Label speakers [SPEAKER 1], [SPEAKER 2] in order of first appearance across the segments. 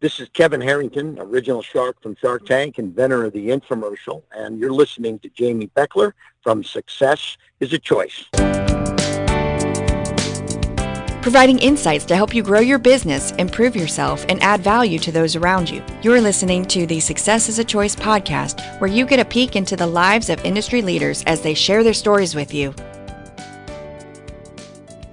[SPEAKER 1] This is Kevin Harrington, original shark from Shark Tank, inventor of the infomercial, and you're listening to Jamy Bechler from Success is a Choice.
[SPEAKER 2] Providing insights to help you grow your business, improve yourself, and add value to those around you. You're listening to the Success is a Choice podcast, where you get a peek into the lives of industry leaders as they share their stories with you.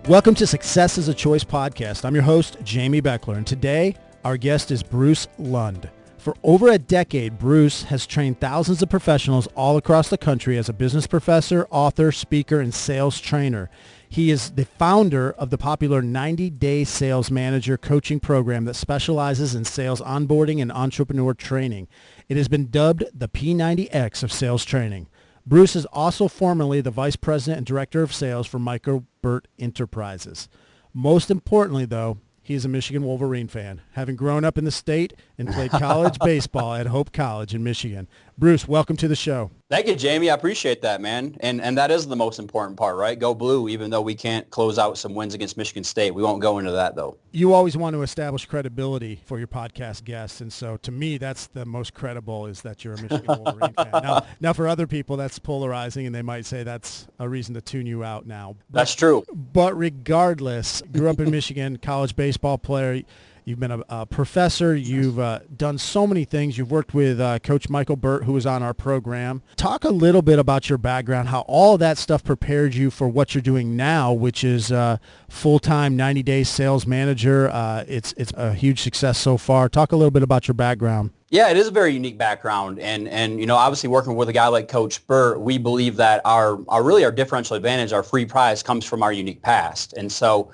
[SPEAKER 3] Welcome to Success is a Choice podcast. I'm your host, Jamy Bechler, and today our guest is Bruce Lund. For over a decade, Bruce has trained thousands of professionals all across the country as a business professor, author, speaker, and sales trainer. He is the founder of the popular 90-Day Sales Manager coaching program that specializes in sales onboarding and entrepreneur training. It has been dubbed the P90X of sales training. Bruce is also formerly the Vice President and Director of Sales for Micheal Burt Enterprises. Most importantly, though, he is a Michigan Wolverine fan, having grown up in the state and played college baseball at Hope College in Michigan. Bruce, welcome to the show.
[SPEAKER 4] Thank you, Jamie. I appreciate that, man. And that is the most important part, right? Go blue, even though we can't close out some wins against Michigan State. We won't go into that, though.
[SPEAKER 3] You always want to establish credibility for your podcast guests, and so to me, that's the most credible, is that you're a Michigan Wolverine fan. Now, for other people, that's polarizing, and they might say that's a reason to tune you out now.
[SPEAKER 4] That's true.
[SPEAKER 3] But regardless, grew up in Michigan, college baseball player. You've been a professor. You've done so many things. You've worked with Coach Micheal Burt, who was on our program. Talk a little bit about your background, how all that stuff prepared you for what you're doing now, which is full-time 90-day sales manager. It's a huge success so far. Talk a little bit about your background.
[SPEAKER 4] Yeah, it is a very unique background. And you know, obviously working with a guy like Coach Burt, we believe that our differential advantage, our free prize, comes from our unique past. And so,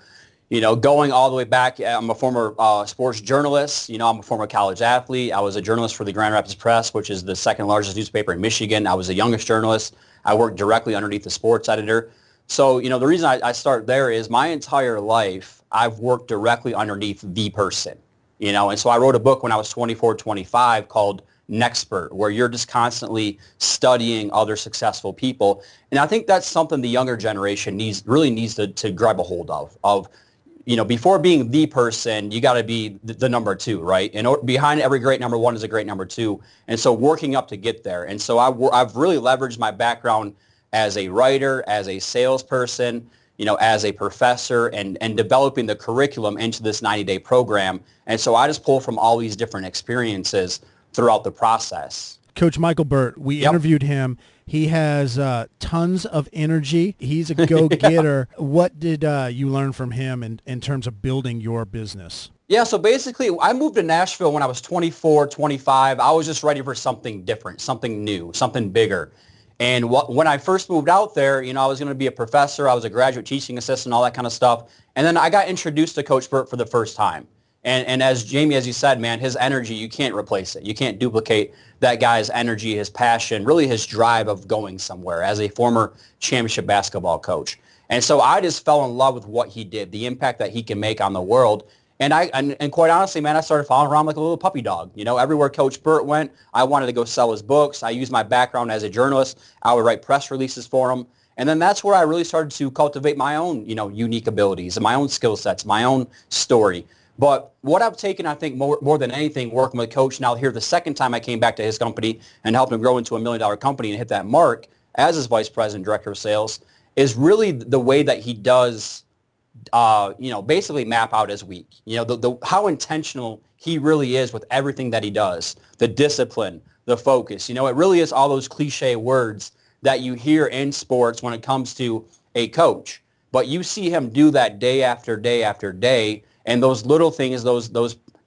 [SPEAKER 4] you know, going all the way back, I'm a former sports journalist. You know, I'm a former college athlete. I was a journalist for the Grand Rapids Press, which is the second largest newspaper in Michigan. I was the youngest journalist. I worked directly underneath the sports editor. So, you know, the reason I start there is my entire life, I've worked directly underneath the person, you know. And so I wrote a book when I was 24, 25 called Nexpert, where you're just constantly studying other successful people. And I think that's something the younger generation really needs to grab a hold of, you know, before being the person, you got to be the number two, right? And behind every great number one is a great number two. And so working up to get there. And so I've really leveraged my background as a writer, as a salesperson, you know, as a professor, and developing the curriculum into this 90-day program. And so I just pull from all these different experiences throughout the process.
[SPEAKER 3] Coach Micheal Burt, we interviewed him. He has tons of energy. He's a go-getter. What did you learn from him in terms of building your business?
[SPEAKER 4] Yeah, so basically, I moved to Nashville when I was 24, 25. I was just ready for something different, something new, something bigger. And when I first moved out there, you know, I was going to be a professor. I was a graduate teaching assistant, all that kind of stuff. And then I got introduced to Coach Burt for the first time. And as Jamie, as you said, man, his energy, you can't replace it. You can't duplicate that guy's energy, his passion, really his drive of going somewhere as a former championship basketball coach. And so I just fell in love with what he did, the impact that he can make on the world. And quite honestly, man, I started following around like a little puppy dog. You know, everywhere Coach Burt went, I wanted to go sell his books. I used my background as a journalist. I would write press releases for him. And then that's where I really started to cultivate my own, you know, unique abilities and my own skill sets, my own story. But what I've taken, I think, more than anything, working with Coach now here the second time I came back to his company and helped him grow into $1 million company and hit that mark as his vice president, director of sales, is really the way that he does, you know, basically map out his week. You know, how intentional he really is with everything that he does, the discipline, the focus. You know, it really is all those cliche words that you hear in sports when it comes to a coach. But you see him do that day after day after day. And those little things, those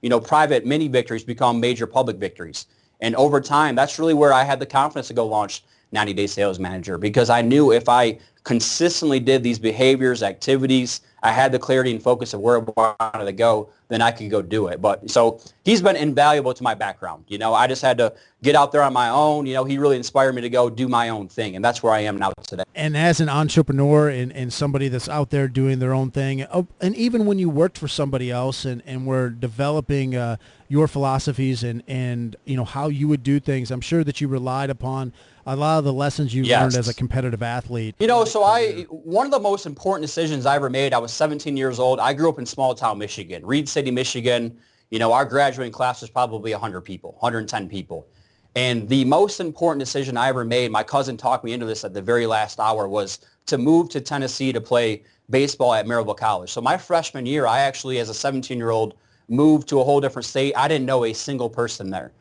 [SPEAKER 4] you know, private mini victories become major public victories. And over time, that's really where I had the confidence to go launch 90-Day Sales Manager, because I knew if I consistently did these behaviors, activities, I had the clarity and focus of where I wanted to go, then I could go do it. But so he's been invaluable to my background. You know, I just had to get out there on my own. You know, he really inspired me to go do my own thing. And that's where I am now today.
[SPEAKER 3] And as an entrepreneur and somebody that's out there doing their own thing, and even when you worked for somebody else and were developing your philosophies and you know, how you would do things, I'm sure that you relied upon a lot of the lessons you learned as a competitive athlete.
[SPEAKER 4] You know, so one of the most important decisions I ever made, I was 17 years old. I grew up in small town Michigan, Reed City, Michigan. Our graduating class was probably 100 people, 110 people. And the most important decision I ever made, my cousin talked me into this at the very last hour, was to move to Tennessee to play baseball at Maryville College. So my freshman year, I actually, as a 17-year-old, moved to a whole different state. I didn't know a single person there.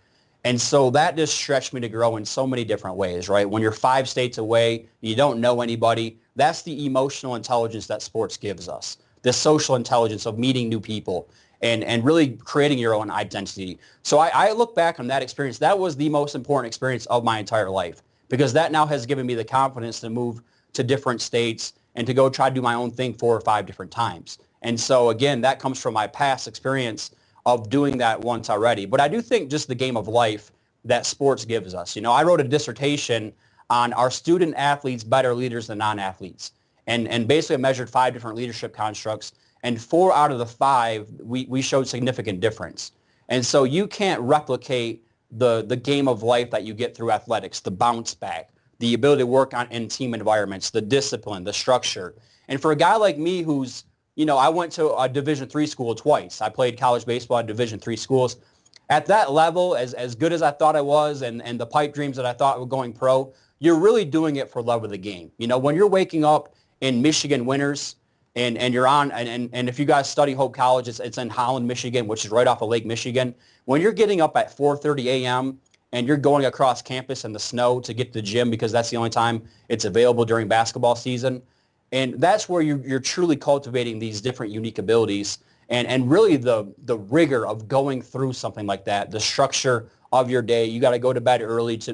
[SPEAKER 4] And so that just stretched me to grow in so many different ways, right? When you're 5 states away, you don't know anybody. That's the emotional intelligence that sports gives us, the social intelligence of meeting new people and really creating your own identity. So I look back on that experience. That was the most important experience of my entire life, because that now has given me the confidence to move to different states and to go try to do my own thing 4 or 5 different times. And so, again, that comes from my past experience of doing that once already. But I do think just the game of life that sports gives us. I wrote a dissertation on are student athletes better leaders than non-athletes? And basically I measured 5 different leadership constructs, and 4 out of the 5, we showed significant difference. And so you can't replicate the game of life that you get through athletics, the bounce back, the ability to work in team environments, the discipline, the structure. And for a guy like me who's, I went to a Division III school twice. I played college baseball at Division III schools. At that level, as good as I thought I was and the pipe dreams that I thought were going pro, you're really doing it for love of the game. When you're waking up in Michigan winters and you're on, and if you guys study Hope College, it's in Holland, Michigan, which is right off of Lake Michigan. When you're getting up at 4:30 a.m. and you're going across campus in the snow to get to the gym because that's the only time it's available during basketball season, and that's where you're truly cultivating these different unique abilities and really the rigor of going through something like that, the structure of your day. You got to go to bed early to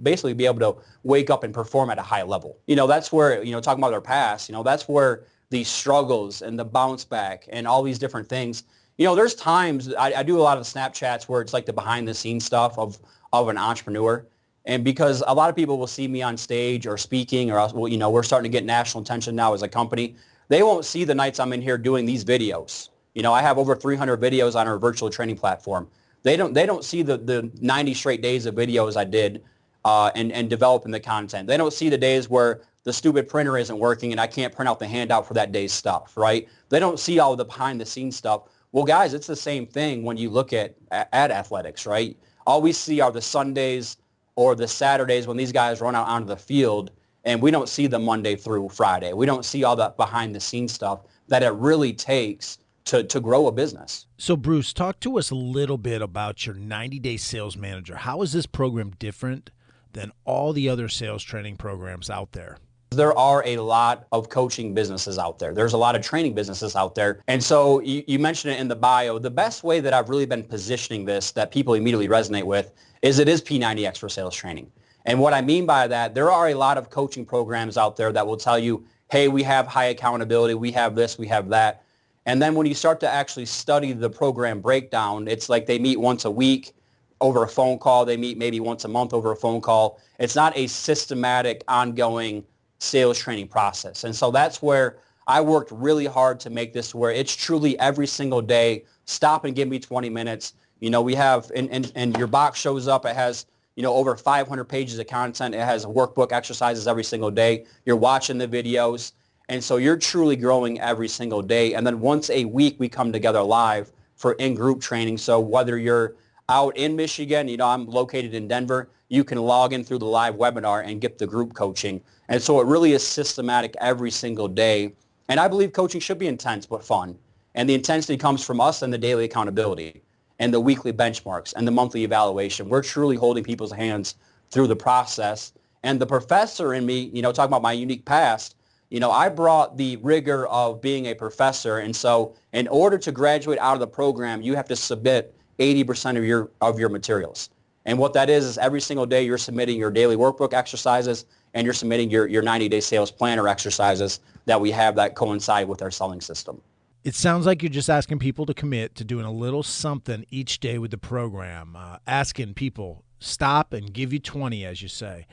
[SPEAKER 4] basically be able to wake up and perform at a high level. That's where, talking about our past, that's where these struggles and the bounce back and all these different things, there's times I do a lot of the Snapchats where it's like the behind the scenes stuff of an entrepreneur. And because a lot of people will see me on stage or speaking or, we're starting to get national attention now as a company. They won't see the nights I'm in here doing these videos. I have over 300 videos on our virtual training platform. They don't see the 90 straight days of videos I did and developing the content. They don't see the days where the stupid printer isn't working and I can't print out the handout for that day's stuff, right? They don't see all the behind the scenes stuff. Well, guys, it's the same thing when you look at athletics, right? All we see are the Sundays or the Saturdays when these guys run out onto the field, and we don't see the Monday through Friday. We don't see all that behind the scenes stuff that it really takes to grow a business.
[SPEAKER 3] So Bruce, talk to us a little bit about your 90-day sales manager. How is this program different than all the other sales training programs out there?
[SPEAKER 4] There are a lot of coaching businesses out there. There's a lot of training businesses out there. And so you mentioned it in the bio. The best way that I've really been positioning this that people immediately resonate with is it is P90X for sales training. And what I mean by that, there are a lot of coaching programs out there that will tell you, hey, we have high accountability, we have this, we have that. And then when you start to actually study the program breakdown, it's like they meet once a week over a phone call. They meet maybe once a month over a phone call. It's not a systematic, ongoing sales training process. And so that's where I worked really hard to make this where it's truly every single day, stop and give me 20 minutes. We have, and your box shows up, it has, over 500 pages of content. It has workbook exercises every single day. You're watching the videos. And so you're truly growing every single day. And then once a week, we come together live for in-group training. So whether you're out in Michigan, I'm located in Denver, you can log in through the live webinar and get the group coaching. And so it really is systematic every single day. And I believe coaching should be intense but fun. And the intensity comes from us and the daily accountability and the weekly benchmarks and the monthly evaluation. We're truly holding people's hands through the process. And the professor in me, talking about my unique past, I brought the rigor of being a professor. And so in order to graduate out of the program, you have to submit 80% of your materials. And what that is every single day you're submitting your daily workbook exercises and you're submitting your 90-day sales planner exercises that we have that coincide with our selling system.
[SPEAKER 3] It sounds like you're just asking people to commit to doing a little something each day with the program, asking people stop and give you 20, as you say.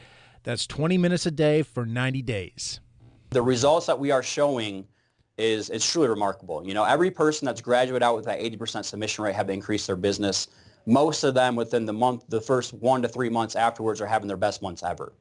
[SPEAKER 3] That's 20 minutes a day for 90 days.
[SPEAKER 4] The results that we are showing is truly remarkable. Every person that's graduated out with that 80% submission rate have increased their business. Most of them within the first 1 to 3 months afterwards are having their best months ever.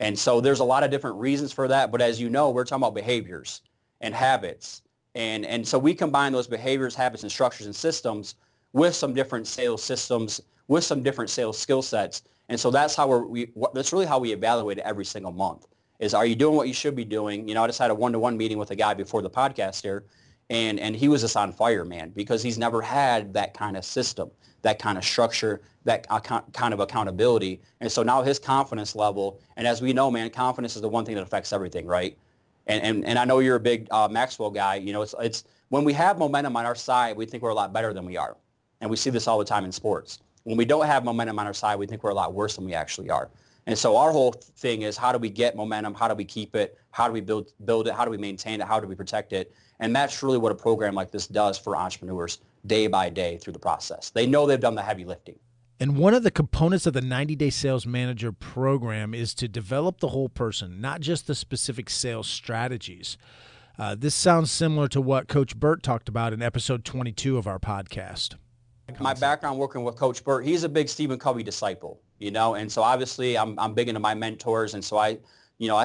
[SPEAKER 4] And so there's a lot of different reasons for that. But as you know, we're talking about behaviors and habits And so we combine those behaviors, habits, and structures and systems with some different sales systems, with some different sales skill sets. And so that's how that's really how we evaluate it every single month is, are you doing what you should be doing? You know, I just had a one-to-one meeting with a guy before the podcast here, and he was just on fire, man, because he's never had that kind of system, that kind of structure, that kind of accountability. And so now his confidence level, and as we know, man, confidence is the one thing that affects everything, right? And I know you're a big Maxwell guy. You know, it's when we have momentum on our side, we think we're a lot better than we are. And we see this all the time in sports. When we don't have momentum on our side, we think we're a lot worse than we actually are. And so our whole thing is, how do we get momentum? How do we keep it? How do we build it? How do we maintain it? How do we protect it? And that's really what a program like this does for entrepreneurs day by day through the process. They know they've done the heavy lifting.
[SPEAKER 3] And one of the components of the 90-Day Sales Manager program is to develop the whole person, not just the specific sales strategies. This sounds similar to what Coach Burt talked about in episode 22 of our podcast.
[SPEAKER 4] My background working with Coach Burt, he's a big Stephen Covey disciple, you know, and so obviously I'm big into my mentors. And so I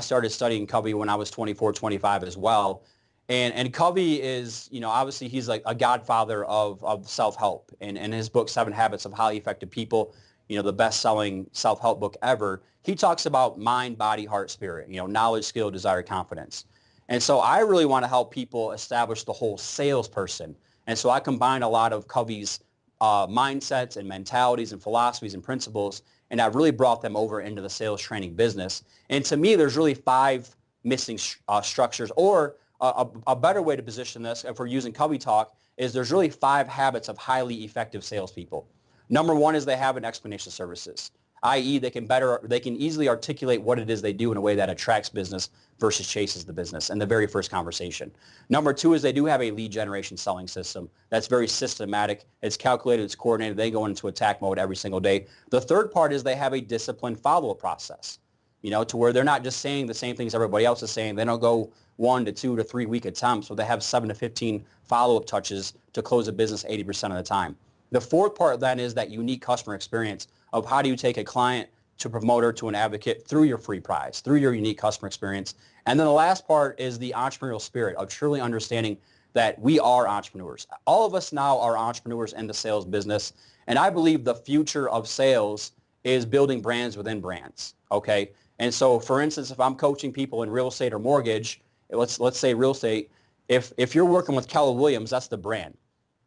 [SPEAKER 4] started studying Covey when I was 24, 25 as well. And Covey is, you know, obviously he's like a godfather of self-help. And in his book, 7 Habits of Highly Effective People, you know, the best-selling self-help book ever, he talks about mind, body, heart, spirit, you know, knowledge, skill, desire, confidence. And so I really want to help people establish the whole salesperson. And so I combine a lot of Covey's mindsets and mentalities and philosophies and principles, and I've really brought them over into the sales training business. And to me, there's really 5 missing structures, or a better way to position this, if we're using Covey talk, is there's really 5 habits of highly effective salespeople. Number 1 is they have an explanation of services, i.e. they can easily articulate what it is they do in a way that attracts business versus chases the business in the very first conversation. Number 2 is they do have a lead generation selling system that's very systematic. It's calculated, it's coordinated. They go into attack mode every single day. The third part is they have a disciplined follow-up process, you know, to where they're not just saying the same things everybody else is saying. They don't go 1 to 2 to 3 week attempts, so they have 7 to 15 follow-up touches to close a business 80% of the time. The fourth part then is that unique customer experience of how do you take a client to promoter to an advocate through your free prize, through your unique customer experience. And then the last part is the entrepreneurial spirit of truly understanding that we are entrepreneurs. All of us now are entrepreneurs in the sales business. And I believe the future of sales is building brands within brands, okay? And so, for instance, if I'm coaching people in real estate or mortgage, let's say real estate, if you're working with Keller Williams, that's the brand.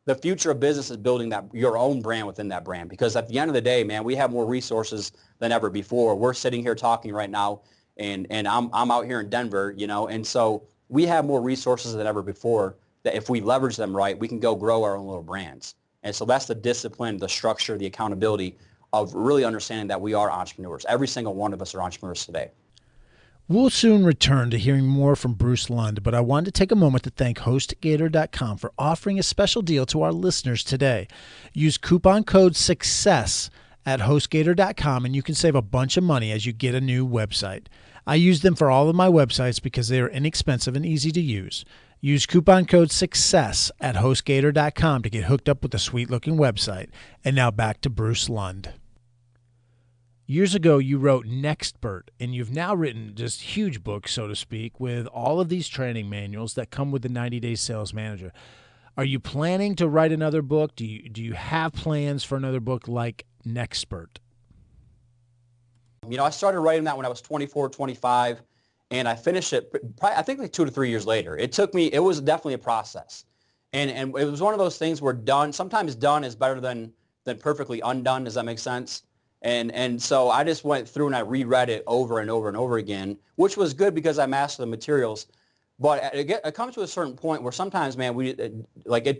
[SPEAKER 4] The future of business is building your own brand within that brand, because at the end of the day, man, we have more resources than ever before. We're sitting here talking right now, and I'm out here in Denver, you know, and so we have more resources than ever before that if we leverage them right, we can go grow our own little brands. And so that's the discipline, the structure, the accountability of really understanding that we are entrepreneurs. Every single one of us are entrepreneurs today.
[SPEAKER 3] We'll soon return to hearing more from Bruce Lund, but I wanted to take a moment to thank HostGator.com for offering a special deal to our listeners today. Use coupon code SUCCESS at HostGator.com and you can save a bunch of money as you get a new website. I use them for all of my websites because they are inexpensive and easy to use. Use coupon code SUCCESS at HostGator.com to get hooked up with a sweet-looking website. And now back to Bruce Lund. Years ago, you wrote Nextbert, and you've now written just huge books, so to speak, with all of these training manuals that come with the 90-Day Sales Manager. Are you planning to write another book? Do you have plans for another book like Nextbert?
[SPEAKER 4] You know, I started writing that when I was 24, 25, and I finished it, probably, I think like 2 to 3 years later. It was definitely a process. And it was one of those things where sometimes done is better than perfectly undone. Does that make sense? And so I just went through and I reread it over and over and over again, which was good because I mastered the materials. But it comes to a certain point where sometimes, man,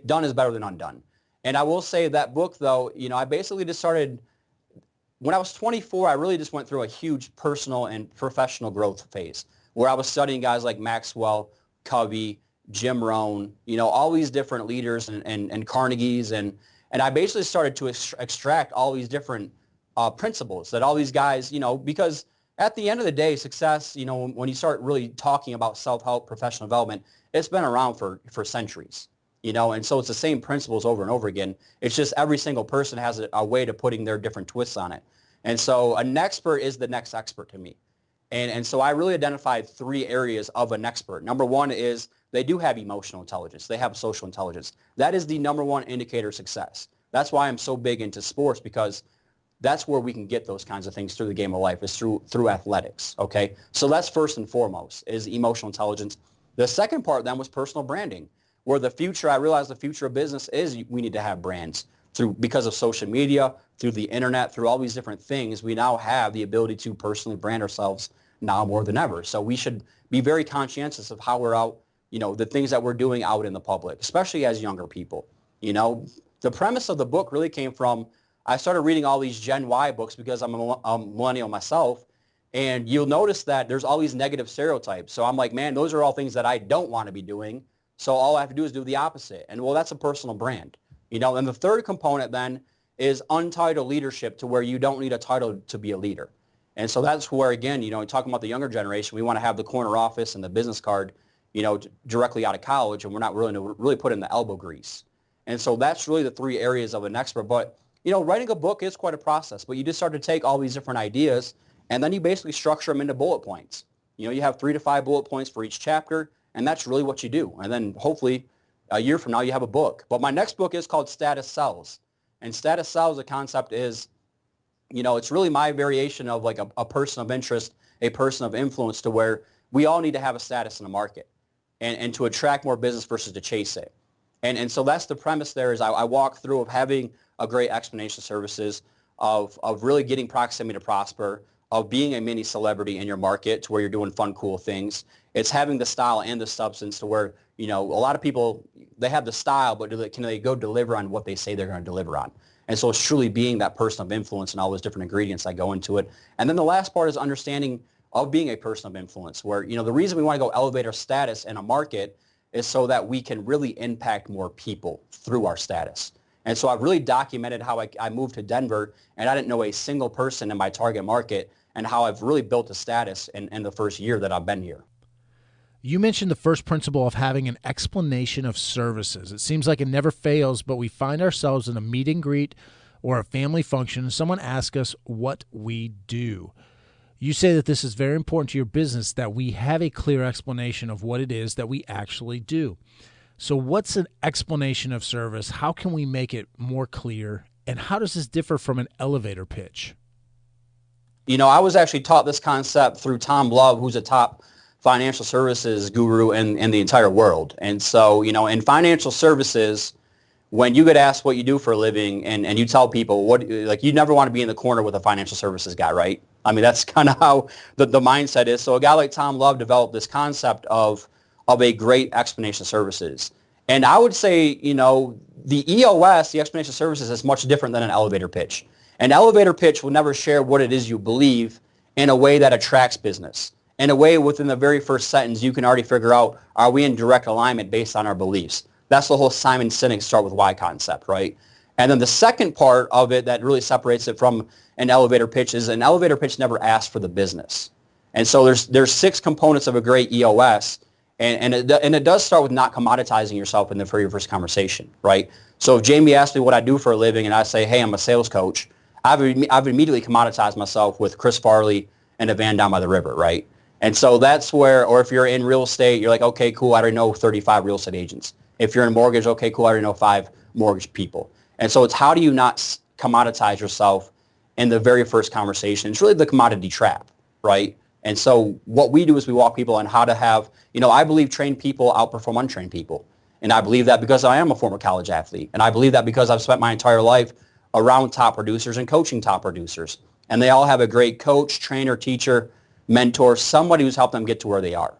[SPEAKER 4] done is better than undone. And I will say that book, though, you know, I basically just started, when I was 24, I really just went through a huge personal and professional growth phase where I was studying guys like Maxwell, Covey, Jim Rohn, you know, all these different leaders and Carnegie's. And I basically started to extract all these different principles that all these guys, you know, because at the end of the day, success, you know, when you start really talking about self-help, professional development, it's been around for centuries, you know, and so it's the same principles over and over again. It's just every single person has a way to putting their different twists on it. And so an expert is the next expert to me. And so I really identified 3 areas of an expert. Number 1 is they do have emotional intelligence. They have social intelligence. That is the number one indicator of success. That's why I'm so big into sports, because that's where we can get those kinds of things through the game of life, is through athletics, okay? So that's first and foremost, is emotional intelligence. The second part then was personal branding, where I realized the future of business is we need to have brands. Because of social media, through the internet, through all these different things, we now have the ability to personally brand ourselves now more than ever. So we should be very conscientious of how we're out, the things that we're doing out in the public, especially as younger people. The premise of the book really came from, I started reading all these Gen Y books because I'm a millennial myself, and you'll notice that there's all these negative stereotypes. So I'm like, man, those are all things that I don't want to be doing. So all I have to do is do the opposite. And well, that's a personal brand. And the third component then is untitled leadership, to where you don't need a title to be a leader. And so that's where, again, talking about the younger generation, we want to have the corner office and the business card, directly out of college, and we're not willing to really put in the elbow grease. And so that's really the three areas of an expert. But, writing a book is quite a process, but you just start to take all these different ideas, and then you basically structure them into bullet points. You have 3 to 5 bullet points for each chapter, and that's really what you do. And then hopefully a year from now, you have a book. But my next book is called Status Sells. And status sells, the concept is, it's really my variation of like a person of interest, a person of influence, to where we all need to have a status in the market and to attract more business versus to chase it. And so that's the premise there, is I walk through of having a great explanation of services, of really getting proximity to prosper, of being a mini celebrity in your market to where you're doing fun, cool things. It's having the style and the substance to where, a lot of people, they have the style, but can they go deliver on what they say they're going to deliver on? And so it's truly being that person of influence and all those different ingredients that go into it. And then the last part is understanding of being a person of influence, where, the reason we want to go elevate our status in a market is so that we can really impact more people through our status. And so I've really documented how I moved to Denver, and I didn't know a single person in my target market, and how I've really built a status in the first year that I've been here.
[SPEAKER 3] You mentioned the first principle of having an explanation of services. It seems like it never fails, but we find ourselves in a meet and greet or a family function, and someone asks us what we do. You say that this is very important to your business, that we have a clear explanation of what it is that we actually do. So what's an explanation of service? How can we make it more clear? And how does this differ from an elevator pitch?
[SPEAKER 4] I was actually taught this concept through Tom Love, who's a top financial services guru in the entire world. And so, in financial services, when you get asked what you do for a living and you tell people you never want to be in the corner with a financial services guy, right? I mean, that's kind of how the mindset is. So a guy like Tom Love developed this concept of a great explanation of services. And I would say, the EOS, the explanation of services, is much different than an elevator pitch. An elevator pitch will never share what it is you believe in a way that attracts business. In a way, within the very first sentence, you can already figure out, are we in direct alignment based on our beliefs? That's the whole Simon Sinek start with why concept, right? And then the second part of it that really separates it from an elevator pitch is an elevator pitch never asks for the business. And so there's 6 components of a great EOS, and it does start with not commoditizing yourself in the very first conversation, right? So if Jamy asks me what I do for a living and I say, hey, I'm a sales coach, I've immediately commoditized myself with Chris Farley and a van down by the river, right? And so that's where, or if you're in real estate, you're like, okay, cool, I already know 35 real estate agents. If you're in mortgage, okay, cool, I already know 5 mortgage people. And so it's how do you not commoditize yourself in the very first conversation? It's really the commodity trap, right? And so what we do is we walk people on how to have, I believe trained people outperform untrained people. And I believe that because I am a former college athlete. And I believe that because I've spent my entire life around top producers and coaching top producers. And they all have a great coach, trainer, teacher, mentor, somebody who's helped them get to where they are.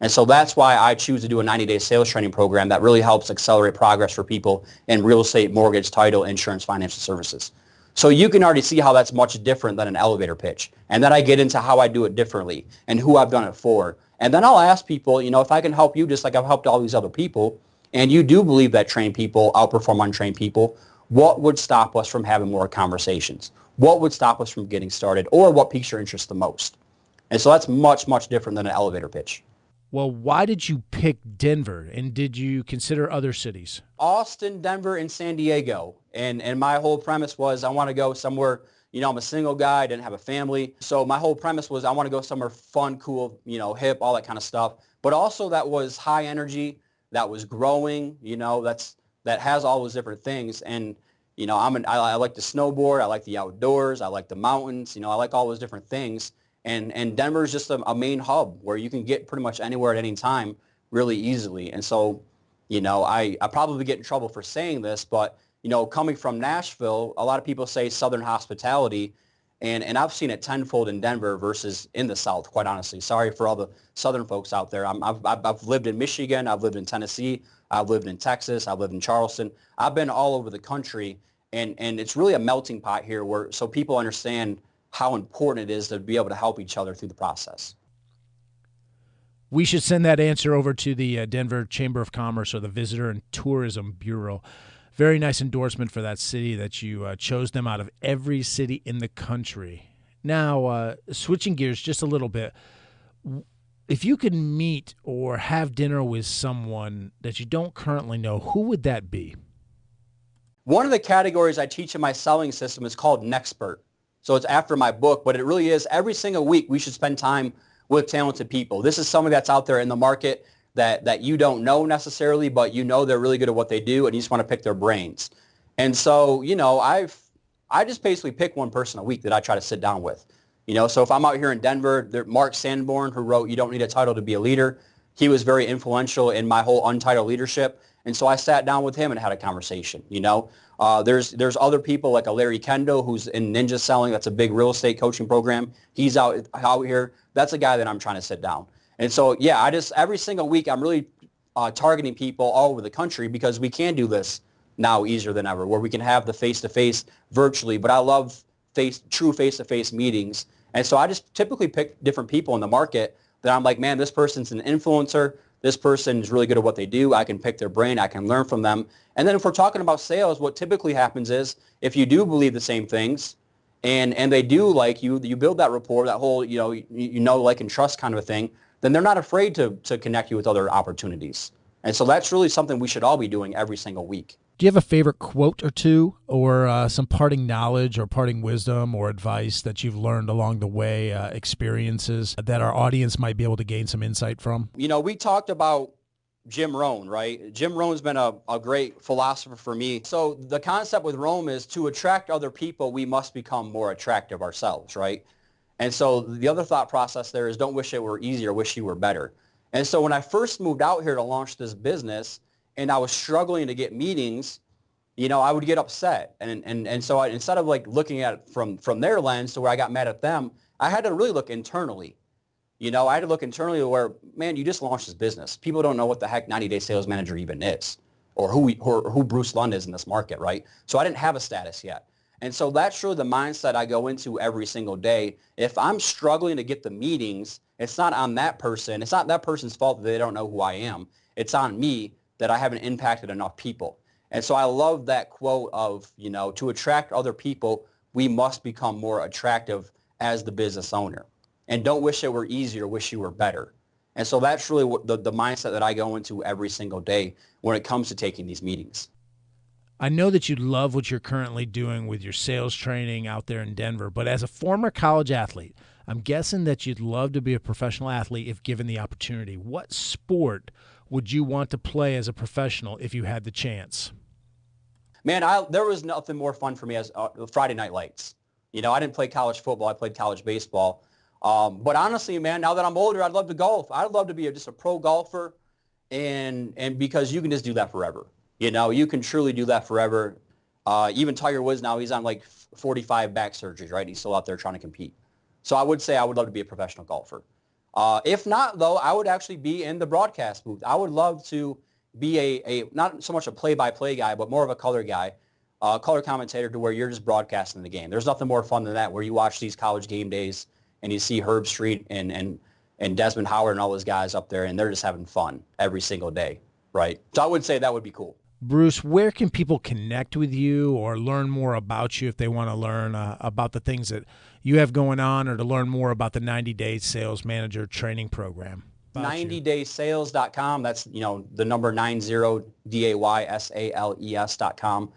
[SPEAKER 4] And so that's why I choose to do a 90-day sales training program that really helps accelerate progress for people in real estate, mortgage, title, insurance, financial services. So you can already see how that's much different than an elevator pitch. And then I get into how I do it differently and who I've done it for. And then I'll ask people, if I can help you just like I've helped all these other people, and you do believe that trained people outperform untrained people, what would stop us from having more conversations? What would stop us from getting started? Or what piques your interest the most? And so that's much, much different than an elevator pitch.
[SPEAKER 3] Well, why did you pick Denver, and did you consider other cities?
[SPEAKER 4] Austin, Denver, and San Diego. And my whole premise was I want to go somewhere, I'm a single guy, I didn't have a family. So my whole premise was I want to go somewhere fun, cool, hip, all that kind of stuff. But also that was high energy, that was growing, that has all those different things. And, I like to snowboard, I like the outdoors, I like the mountains, I like all those different things. And Denver is just a main hub where you can get pretty much anywhere at any time really easily. And so, I probably get in trouble for saying this, but, coming from Nashville, a lot of people say Southern hospitality, and I've seen it tenfold in Denver versus in the South, quite honestly. Sorry for all the Southern folks out there. I've lived in Michigan, I've lived in Tennessee, I've lived in Texas, I've lived in Charleston. I've been all over the country, and it's really a melting pot here so people understand how important it is to be able to help each other through the process.
[SPEAKER 3] We should send that answer over to the Denver Chamber of Commerce or the Visitor and Tourism Bureau. Very nice endorsement for that city that you chose them out of every city in the country. Now, switching gears just a little bit, if you could meet or have dinner with someone that you don't currently know, who would that be?
[SPEAKER 4] One of the categories I teach in my selling system is called Nexpert. So it's after my book, but it really is every single week we should spend time with talented people. This is somebody that's out there in the market that you don't know necessarily, but they're really good at what they do, and you just want to pick their brains. And so, I just basically pick one person a week that I try to sit down with. So if I'm out here in Denver, Mark Sanborn, who wrote You Don't Need a Title to Be a Leader, he was very influential in my whole Untitled leadership. And so I sat down with him and had a conversation, There's other people like a Larry Kendall who's in Ninja Selling. That's a big real estate coaching program. He's out here. That's a guy that I'm trying to sit down. And so, every single week I'm really targeting people all over the country because we can do this now easier than ever, where we can have the face-to-face virtually. But I love true face-to-face meetings. And so I just typically pick different people in the market that I'm like, man, this person's an influencer. This person is really good at what they do. I can pick their brain. I can learn from them. And then if we're talking about sales, what typically happens is if you do believe the same things and they do like you build that rapport, that whole, like and trust kind of a thing, then they're not afraid to connect you with other opportunities. And so that's really something we should all be doing every single week.
[SPEAKER 3] Do you have a favorite quote or two or some parting knowledge or parting wisdom or advice that you've learned along the way, experiences that our audience might be able to gain some insight from?
[SPEAKER 4] We talked about Jim Rohn, right? Jim Rohn's been a great philosopher for me. So the concept with Rohn is to attract other people, we must become more attractive ourselves, right? And so the other thought process there is don't wish it were easier, wish you were better. And so when I first moved out here to launch this business and I was struggling to get meetings, I would get upset. And so instead of like looking at it from their lens to where I got mad at them, I had to really look internally. I had to look internally where, man, you just launched this business. People don't know what the heck 90-day sales manager even is or who Bruce Lund is in this market, right? So I didn't have a status yet. And so that's really the mindset I go into every single day. If I'm struggling to get the meetings, it's not on that person. It's not that person's fault that they don't know who I am. It's on me that I haven't impacted enough people. And so I love that quote of, to attract other people, we must become more attractive as the business owner. And don't wish it were easier, wish you were better. And so that's really what the mindset that I go into every single day when it comes to taking these meetings.
[SPEAKER 3] I know that you love what you're currently doing with your sales training out there in Denver, but as a former college athlete, I'm guessing that you'd love to be a professional athlete if given the opportunity. What sport would you want to play as a professional if you had the chance?
[SPEAKER 4] Man, there was nothing more fun for me as Friday Night Lights. I didn't play college football. I played college baseball. But honestly, man, now that I'm older, I'd love to golf. I'd love to be just a pro golfer, and because you can just do that forever. You can truly do that forever. Even Tiger Woods now, he's on like 45 back surgeries, right? He's still out there trying to compete. So I would say I would love to be a professional golfer. If not, though, I would actually be in the broadcast booth. I would love to be a not so much a play-by-play guy, but more of a color guy, color commentator to where you're just broadcasting the game. There's nothing more fun than that, where you watch these college game days and you see Herb Street and Desmond Howard and all those guys up there, and they're just having fun every single day, right? So I would say that would be cool.
[SPEAKER 3] Bruce, where can people connect with you or learn more about you if they want to learn about the things that you have going on or to learn more about the 90-Day Sales Manager Training Program?
[SPEAKER 4] 90daysales.com. That's, the number 90daysales.com.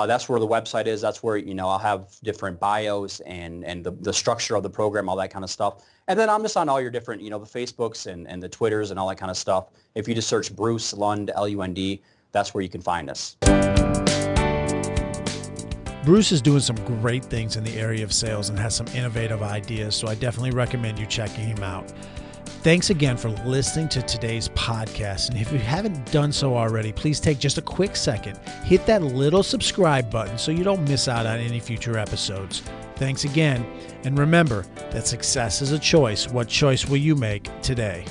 [SPEAKER 4] That's where the website is. That's where, I'll have different bios and the structure of the program, all that kind of stuff. And then I'm just on all your different, the Facebooks and the Twitters and all that kind of stuff. If you just search Bruce Lund, Lund, that's where you can find us.
[SPEAKER 3] Bruce is doing some great things in the area of sales and has some innovative ideas, so I definitely recommend you checking him out. Thanks again for listening to today's podcast. And if you haven't done so already, please take just a quick second, hit that little subscribe button so you don't miss out on any future episodes. Thanks again. And remember that success is a choice. What choice will you make today?